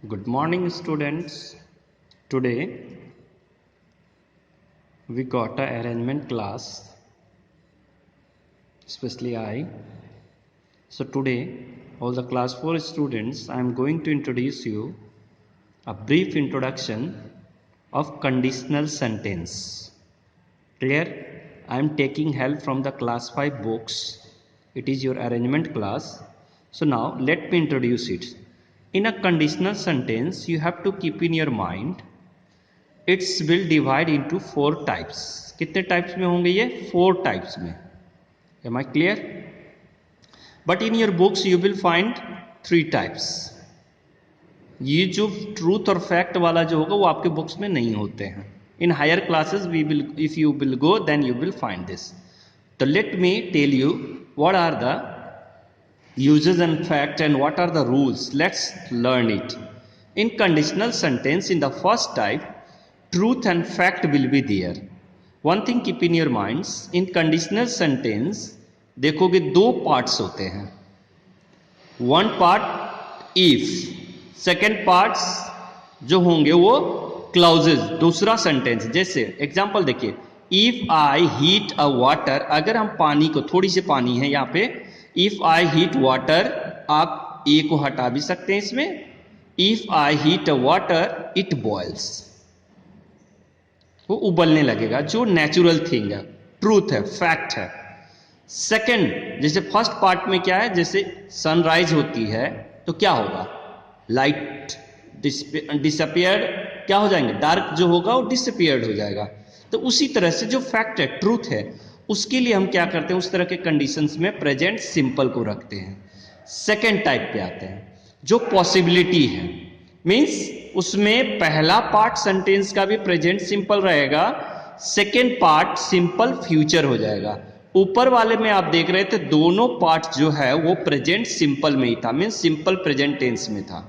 Good morning, students. Today we got a arrangement class, especially I. So today, all the class 4 students, I am going to introduce you a brief introduction of conditional sentence. Clear? I am taking help from the class 5 books. It is your arrangement class. So now let me introduce it. In a conditional sentence, you have to keep in your mind, it will divide into 4 types. कितने types में होंगे ये? 4 types में. Am I clear? But in your books you will find 3 types. ये जो truth और fact वाला जो होगा वो आपके books में नहीं होते हैं. In higher classes we will, if you will go, then you will find this. So let me tell you what are the uses and fact and what are the rules. Let's learn it. In conditional sentence, in the first type, truth and fact will be there. One thing keep in your minds, in conditional sentence देखोगे 2 parts होते हैं. One part if, second parts जो होंगे वो clauses, दूसरा sentence. जैसे example देखिए, if I heat a water, अगर हम पानी को, थोड़ी सी पानी है यहाँ पे, if I heat water, आप ए को हटा भी सकते हैं इसमें. if I heat a water, it boils, वो उबलने लगेगा, जो नेचुरल थिंग है, ट्रूथ है, फैक्ट है. सेकंड, जैसे फर्स्ट पार्ट में क्या है, जैसे सनराइज होती है तो क्या होगा, लाइट डिसअपियर्ड, क्या हो जाएंगे, डार्क जो होगा वो डिसअपियर्ड हो जाएगा. तो उसी तरह से जो फैक्ट है, ट्रूथ है, उसके लिए हम क्या करते हैं, उस तरह के कंडीशंस में प्रेजेंट सिंपल को रखते हैं. सेकंड टाइप पे आते हैं जो पॉसिबिलिटी है, मींस उसमें पहला पार्ट सेंटेंस का भी प्रेजेंट सिंपल रहेगा, सेकंड पार्ट सिंपल फ्यूचर हो जाएगा. ऊपर वाले में आप देख रहे थे दोनों पार्ट जो है वो प्रेजेंट सिंपल में ही था, मींस सिंपल प्रेजेंट टेंस में था,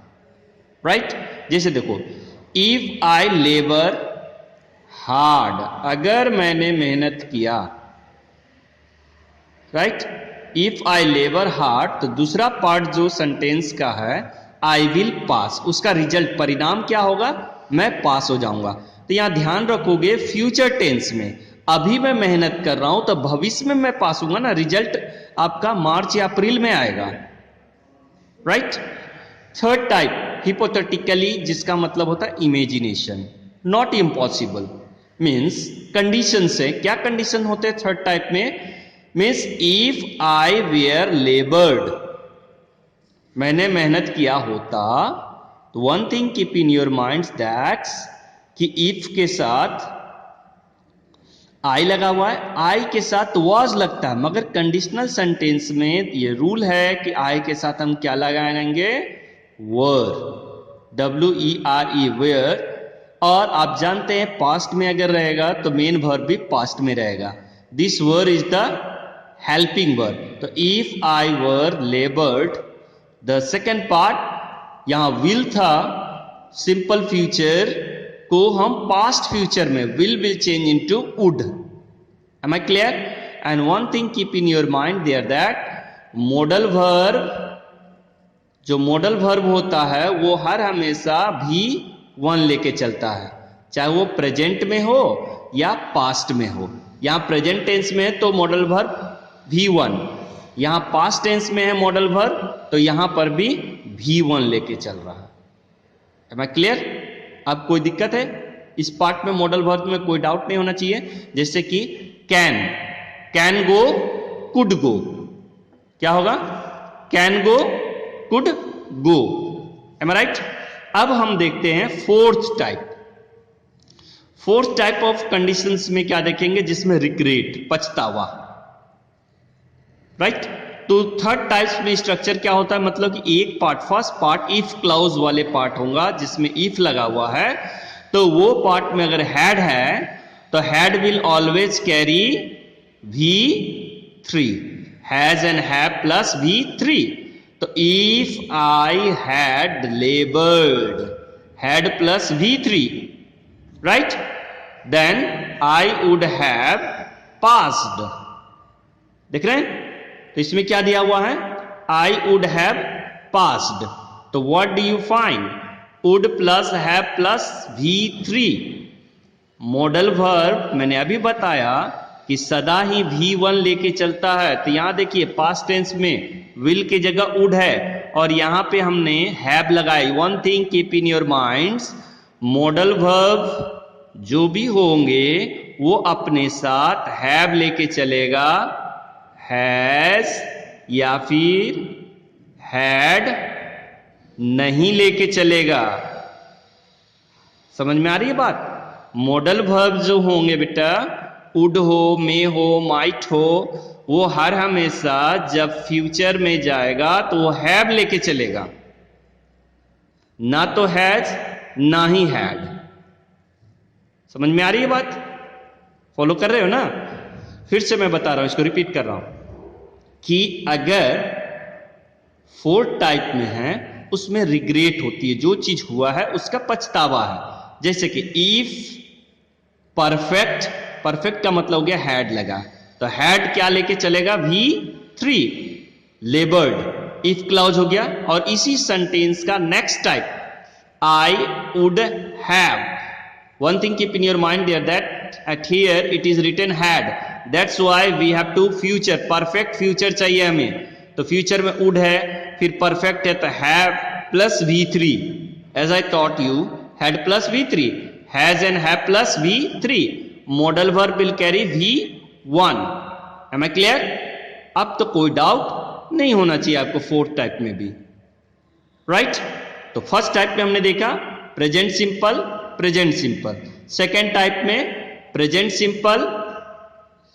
राइट. जैसे देखो, इफ आई लेबर हार्ड, अगर मैंने मेहनत किया, right. If I labour hard, तो दूसरा पार्ट जो सेंटेंस का है, आई विल पास, उसका रिजल्ट, परिणाम क्या होगा, मैं पास हो जाऊंगा. तो यहां ध्यान रखोगे फ्यूचर टेंस में, अभी मैं मेहनत कर रहा हूं तो भविष्य में मैं पास होऊंगा ना, रिजल्ट आपका मार्च या अप्रैल में आएगा, राइट. थर्ड टाइप हिपोथेटिकली, जिसका मतलब होता है imagination, not impossible, means condition से. क्या कंडीशन होते हैं थर्ड टाइप में, means if I were laboured, मैंने मेहनत किया होता, तो one thing keep in your mind that कि इफ के साथ आई लगा हुआ है, आई के साथ वाज लगता है, मगर कंडीशनल सेंटेंस में ये रूल है कि आई के साथ हम क्या लगाएंगे, वर, WERE, वेयर. और आप जानते हैं पास्ट में अगर रहेगा तो मेन वर्ब भी पास्ट में रहेगा. This were is the helping verb. तो if I were laboured, the second part यहां विल था, सिंपल फ्यूचर को हम पास्ट फ्यूचर में will change into would. Am I clear? And one thing keep in your mind there that modal verb, जो modal verb होता है वो हर हमेशा भी वन लेके चलता है, चाहे वो प्रेजेंट में हो या पास्ट में हो. यहां प्रेजेंट टेंस में है तो मॉडल वर्ब V1, यहां पास्ट टेंस में है मॉडल वर्ब, तो यहां पर भी V1 लेके चल रहा है. Am I clear? अब कोई दिक्कत है इस पार्ट में, मॉडल वर्ब में कोई डाउट नहीं होना चाहिए. जैसे कि कैन गो, कुड गो, क्या होगा, can go, could go. Am I right? अब हम देखते हैं fourth type. Fourth type of conditions में क्या देखेंगे, जिसमें रिग्रेट, पछतावा, राइट. तो थर्ड टाइप्स में स्ट्रक्चर क्या होता है, मतलब कि एक part, first part if clause वाले पार्ट होगा, जिसमें इफ लगा हुआ है, तो वो पार्ट में अगर हैड है तो had will always carry V3, has and have plus V3. तो if I had laboured, had plus V3, right, then I would have passed. देख रहे हैं, तो इसमें क्या दिया हुआ है, आई वुड हैव पास्ड। तो what do you find? Would plus have plus V3। Model verb मैंने अभी बताया कि सदा ही V1 लेके चलता है। तो यहां देखिए पास्ट टेंस में विल की जगह वुड है और यहां पे हमने हैव लगाई। One thing keep in your minds, model verb जो भी होंगे वो अपने साथ हैव लेके चलेगा, हैज या फिर हैड नहीं लेके चलेगा। समझ में आ रही है बात? मॉडल वर्ब जो होंगे बेटा, वुड हो, मे हो, माइट हो, वो हर हमेशा जब फ्यूचर में जाएगा तो वो हैव लेके चलेगा, ना तो हैज ना ही हैड। समझ में आ रही है बात? फॉलो कर रहे हो ना? फिर से मैं बता रहा हूं, इसको रिपीट कर रहा हूं कि अगर फोर्थ टाइप में है उसमें रिग्रेट होती है, जो चीज हुआ है उसका पछतावा है। जैसे कि इफ परफेक्ट, परफेक्ट का मतलब हो गया हैड लगा, तो हैड क्या लेके चलेगा? V3। लेबर्ड इफ क्लाउज हो गया। और इसी सेंटेंस का next type I would have. One thing keep in your mind there that at here it is written had, that's why we have to future, perfect future चाहिए हमें। तो future में would है, फिर परफेक्ट है तो have plus V3। As I taught you, had plus V3, has and have plus V3। Model verb will carry V1। Am I clear? अब तो कोई डाउट नहीं होना चाहिए आपको फोर्थ टाइप में भी, राइट? तो फर्स्ट टाइप में हमने देखा present simple, present simple. Second type में present simple,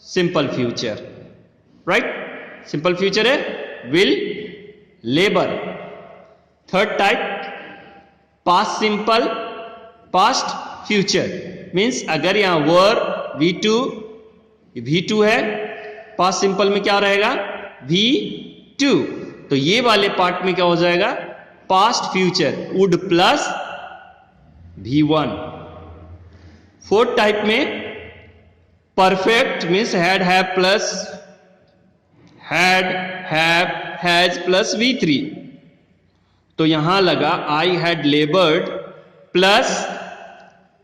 simple future, right? Simple future है will, labour. Third type past simple, past future. Means अगर यहां वर V2 है, पास्ट सिंपल में क्या रहेगा? V2। तो ये वाले पार्ट में क्या हो जाएगा? Past future, would plus V1। Fourth type में perfect means had, have plus had, have, has plus V3। तो यहां लगा I had laboured plus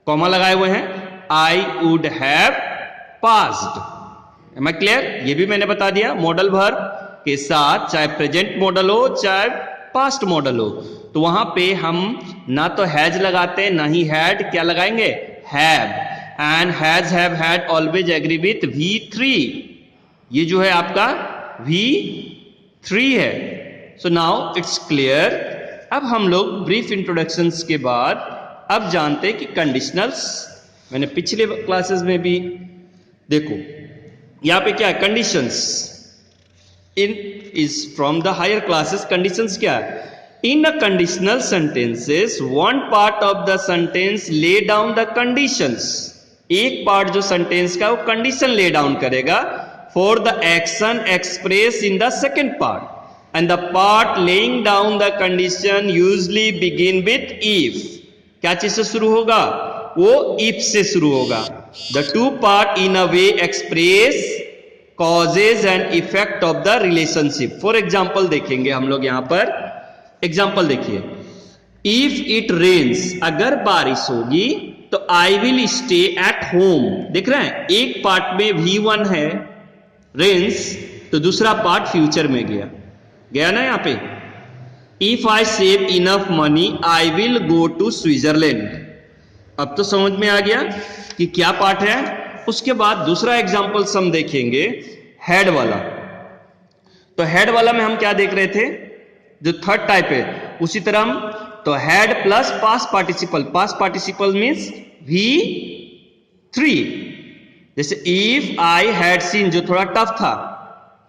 comma लगाए हुए हैं I would have passed. Am I clear? ये भी मैंने बता दिया मॉडल वर्ब के साथ, चाहे प्रेजेंट मॉडल हो चाहे पास्ट मॉडल हो, तो वहां पे हम ना तो हैज लगाते ना ही हैड, क्या लगाएंगे? Have. And has, have, had always agree with V3। ये जो है आपका V3 है। So now it's clear. अब हम लोग ब्रीफ इंट्रोडक्शंस के बाद अब जानते हैं कि कंडीशनल्स। मैंने पिछले क्लासेस में भी देखो यहां पे क्या है, conditions in is from the higher classes. Conditions क्या है? In a conditional sentences one part of the sentence lay down the conditions. एक पार्ट जो सेंटेंस का वो कंडीशन ले डाउन करेगा for the action express in the second part, and the part laying down the condition usually begin with if. क्या चीज से शुरू होगा? वो इफ से शुरू होगा। The two part in a way express causes and effect of the relationship. For example देखेंगे हम लोग यहां पर। एग्जाम्पल देखिए, इफ इट रेन्स, अगर बारिश होगी तो I will stay at home. देख रहे हैं एक पार्ट में V1 है रेन्स, तो दूसरा पार्ट फ्यूचर में गया ना यहां पे। If I save enough money I will go to Switzerland. अब तो समझ में आ गया कि क्या पार्ट है। उसके बाद दूसरा एग्जाम्पल हम देखेंगे हेड वाला। तो हेड वाला में हम क्या देख रहे थे, जो थर्ड टाइप है उसी तरह हम, तो head plus past participle. Past participle means V3। जैसे इफ आई हैड सीन, जो थोड़ा टफ था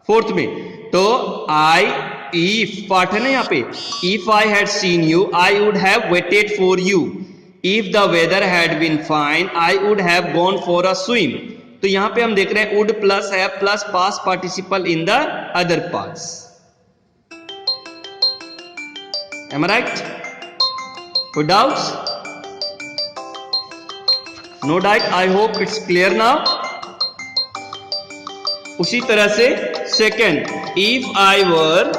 फोर्थ में, तो आई इफ पार्ट है ना यहाँ पे, if I had seen you I would have waited for you. If the weather had been fine I would have gone for a swim. तो यहां पे हम देख रहे हैं would plus have plus past participle in the other parts. Am I right? कोई doubts? No doubt, I hope it's clear now. उसी तरह से सेकेंड, इफ आई वर